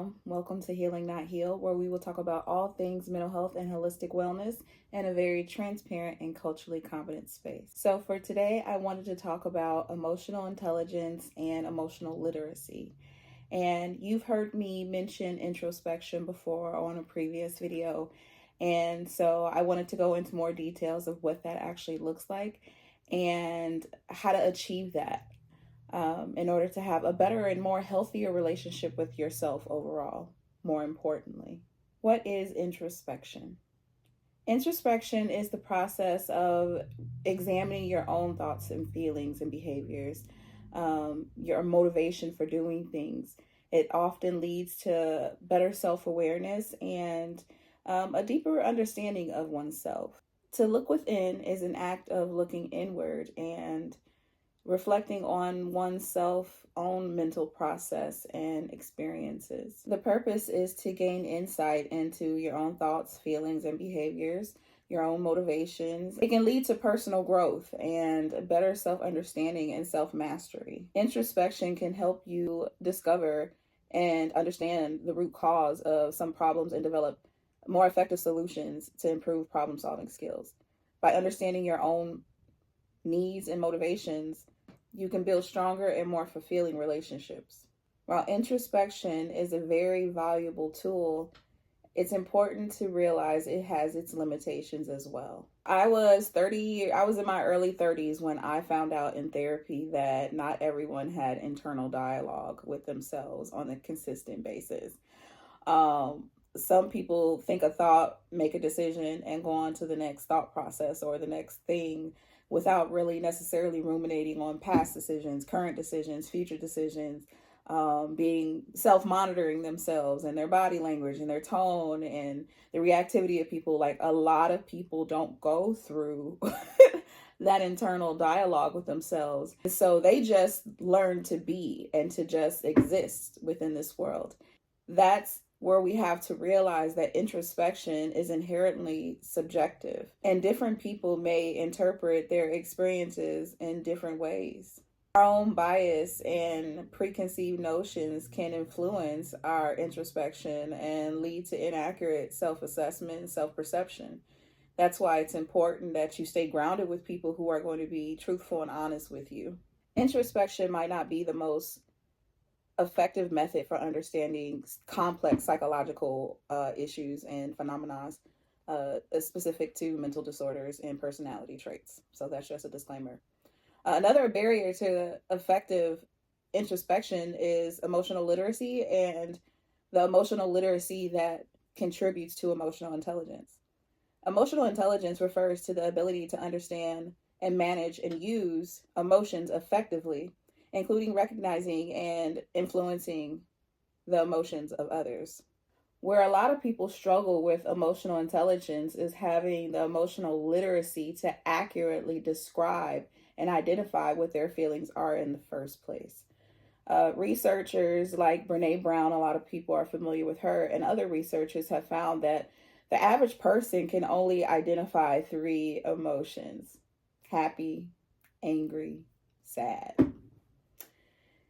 Welcome. Welcome to Healing Not Heal, where we will talk about all things mental health and holistic wellness in a very transparent and culturally competent space. So, for today, I wanted to talk about emotional intelligence and emotional literacy. And you've heard me mention introspection before on a previous video. And so, I wanted to go into more details of what that actually looks like and how to achieve that in order to have a better and more healthier relationship with yourself overall, more importantly. What is introspection? Introspection is the process of examining your own thoughts and feelings and behaviors, your motivation for doing things. It often leads to better self awareness and a deeper understanding of oneself. To look within is an act of looking inward and reflecting on oneself own mental process and experiences. The purpose is to gain insight into your own thoughts, feelings, and behaviors, your own motivations. It can lead to personal growth and better self-understanding and self-mastery. Introspection can help you discover and understand the root cause of some problems and develop more effective solutions to improve problem-solving skills. By understanding your own needs and motivations, you can build stronger and more fulfilling relationships. While introspection is a very valuable tool, it's important to realize it has its limitations as well. I was in my early 30s when I found out in therapy that not everyone had internal dialogue with themselves on a consistent basis. Some people think a thought, make a decision, and go on to the next thought process or the next thing without really necessarily ruminating on past decisions, current decisions, future decisions, being self-monitoring themselves and their body language and their tone and the reactivity of people. Like, a lot of people don't go through that internal dialogue with themselves. So they just learn to be and to just exist within this world. That's where we have to realize that introspection is inherently subjective, and different people may interpret their experiences in different ways. Our own bias and preconceived notions can influence our introspection and lead to inaccurate self-assessment and self-perception. That's why it's important that you stay grounded with people who are going to be truthful and honest with you. Introspection might not be the most effective method for understanding complex psychological issues and phenomena specific to mental disorders and personality traits. So that's just a disclaimer. Another barrier to effective introspection is emotional literacy and the emotional literacy that contributes to emotional intelligence. Emotional intelligence refers to the ability to understand and manage and use emotions effectively, including recognizing and influencing the emotions of others. Where a lot of people struggle with emotional intelligence is having the emotional literacy to accurately describe and identify what their feelings are in the first place. Researchers like Brene Brown, a lot of people are familiar with her, and other researchers have found that the average person can only identify 3 emotions: happy, angry, sad.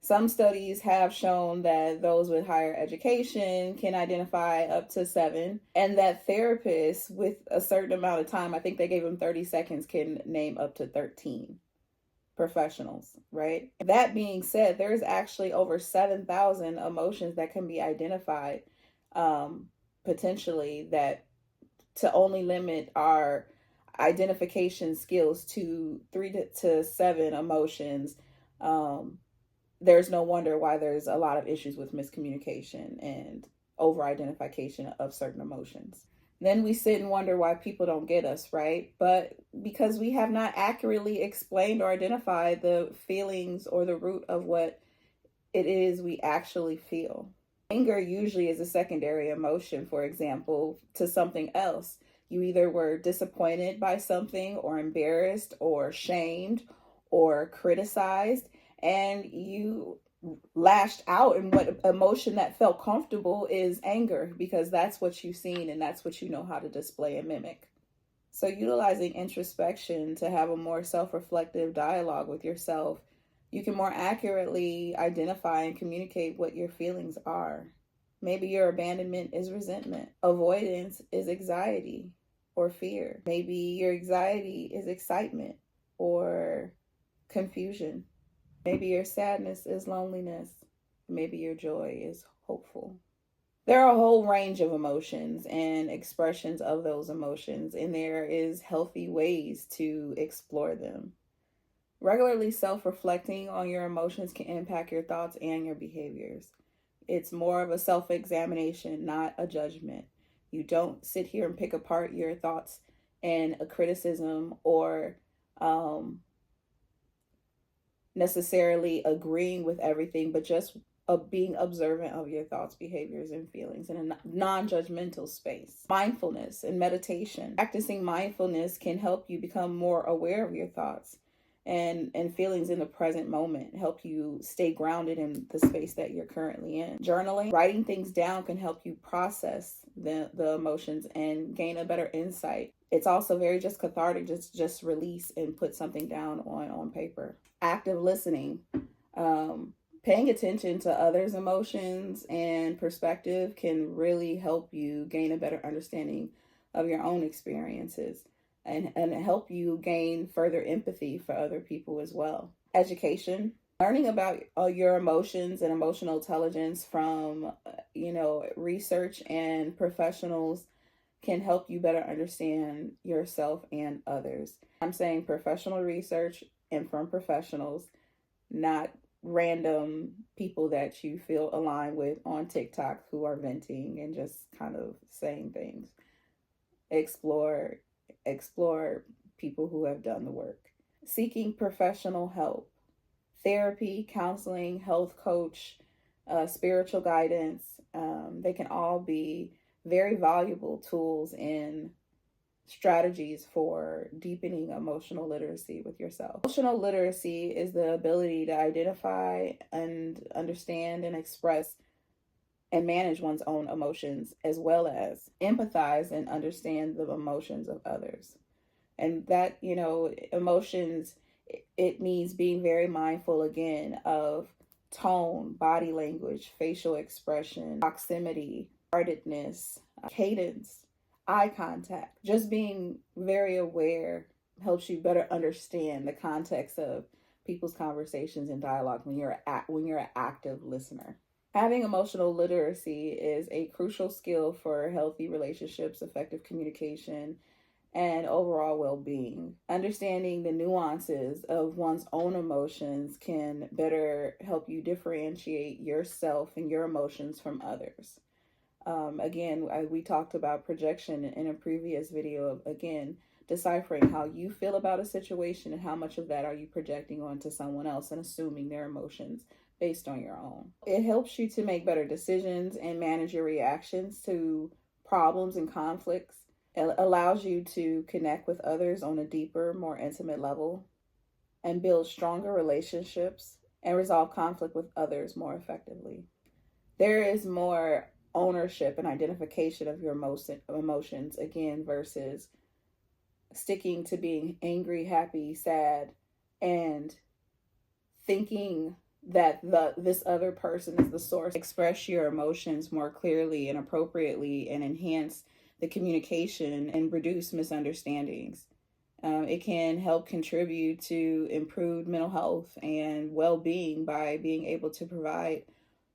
Some studies have shown that those with higher education can identify up to 7, and that therapists with a certain amount of time, I think they gave them 30 seconds, can name up to 13 professionals, right? That being said, there's actually over 7,000 emotions that can be identified, potentially, that to only limit our identification skills to 3 to 7 emotions. There's no wonder why there's a lot of issues with miscommunication and over-identification of certain emotions. Then we sit and wonder why people don't get us, right? But because we have not accurately explained or identified the feelings or the root of what it is we actually feel. Anger usually is a secondary emotion, for example, to something else. You either were disappointed by something or embarrassed or shamed or criticized, and you lashed out, and what emotion that felt comfortable is anger, because that's what you've seen and that's what you know how to display and mimic. So utilizing introspection to have a more self-reflective dialogue with yourself, you can more accurately identify and communicate what your feelings are. Maybe your abandonment is resentment. Avoidance is anxiety or fear. Maybe your anxiety is excitement or confusion. Maybe your sadness is loneliness. Maybe your joy is hopeful. There are a whole range of emotions and expressions of those emotions, and there is healthy ways to explore them. Regularly self-reflecting on your emotions can impact your thoughts and your behaviors. It's more of a self-examination, not a judgment. You don't sit here and pick apart your thoughts and a criticism or necessarily agreeing with everything, but just being observant of your thoughts, behaviors, and feelings in a non-judgmental space. Mindfulness and meditation. Practicing mindfulness can help you become more aware of your thoughts and feelings in the present moment, help you stay grounded in the space that you're currently in. Journaling, writing things down can help you process the emotions and gain a better insight. It's also very just cathartic, just release and put something down on paper. Active listening, paying attention to others' emotions and perspective can really help you gain a better understanding of your own experiences and help you gain further empathy for other people as well. Education, learning about your emotions and emotional intelligence from, research and professionals can help you better understand yourself and others. I'm saying professional research and from professionals, not random people that you feel aligned with on TikTok who are venting and just kind of saying things. Explore people who have done the work. Seeking professional help, therapy, counseling, health coach, spiritual guidance, they can all be very valuable tools in strategies for deepening emotional literacy with yourself. Emotional literacy is the ability to identify and understand and express and manage one's own emotions, as well as empathize and understand the emotions of others. And that, emotions, it means being very mindful again of tone, body language, facial expression, proximity, guardedness, cadence, eye contact. Just being very aware helps you better understand the context of people's conversations and dialogue when you're an active listener. Having emotional literacy is a crucial skill for healthy relationships, effective communication, and overall well-being. Understanding the nuances of one's own emotions can better help you differentiate yourself and your emotions from others. We talked about projection in a previous video of, again, deciphering how you feel about a situation and how much of that are you projecting onto someone else and assuming their emotions based on your own. It helps you to make better decisions and manage your reactions to problems and conflicts. It allows you to connect with others on a deeper, more intimate level and build stronger relationships and resolve conflict with others more effectively. There is more ownership and identification of your emotions, again, versus sticking to being angry, happy, sad, and thinking that this other person is the source. Express your emotions more clearly and appropriately and enhance the communication and reduce misunderstandings. It can help contribute to improved mental health and well-being by being able to provide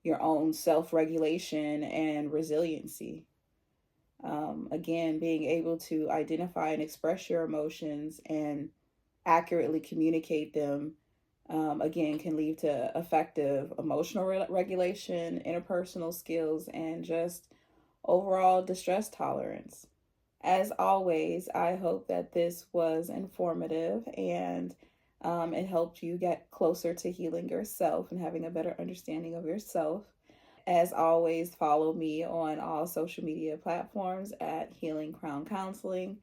your own self-regulation and resiliency. Again, being able to identify and express your emotions and accurately communicate them, again, can lead to effective emotional regulation, interpersonal skills, and just overall distress tolerance. As always, I hope that this was informative and it helped you get closer to healing yourself and having a better understanding of yourself. As always, follow me on all social media platforms at Healing Crown Counseling.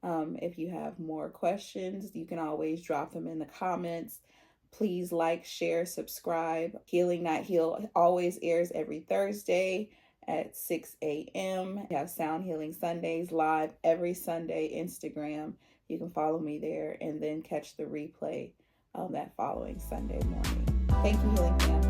If you have more questions, you can always drop them in the comments. Please like, share, subscribe. Healing Not Heal always airs every Thursday at 6 a.m. We have Sound Healing Sundays live every Sunday, Instagram. You can follow me there and then catch the replay that following Sunday morning. Thank you, Healing Family.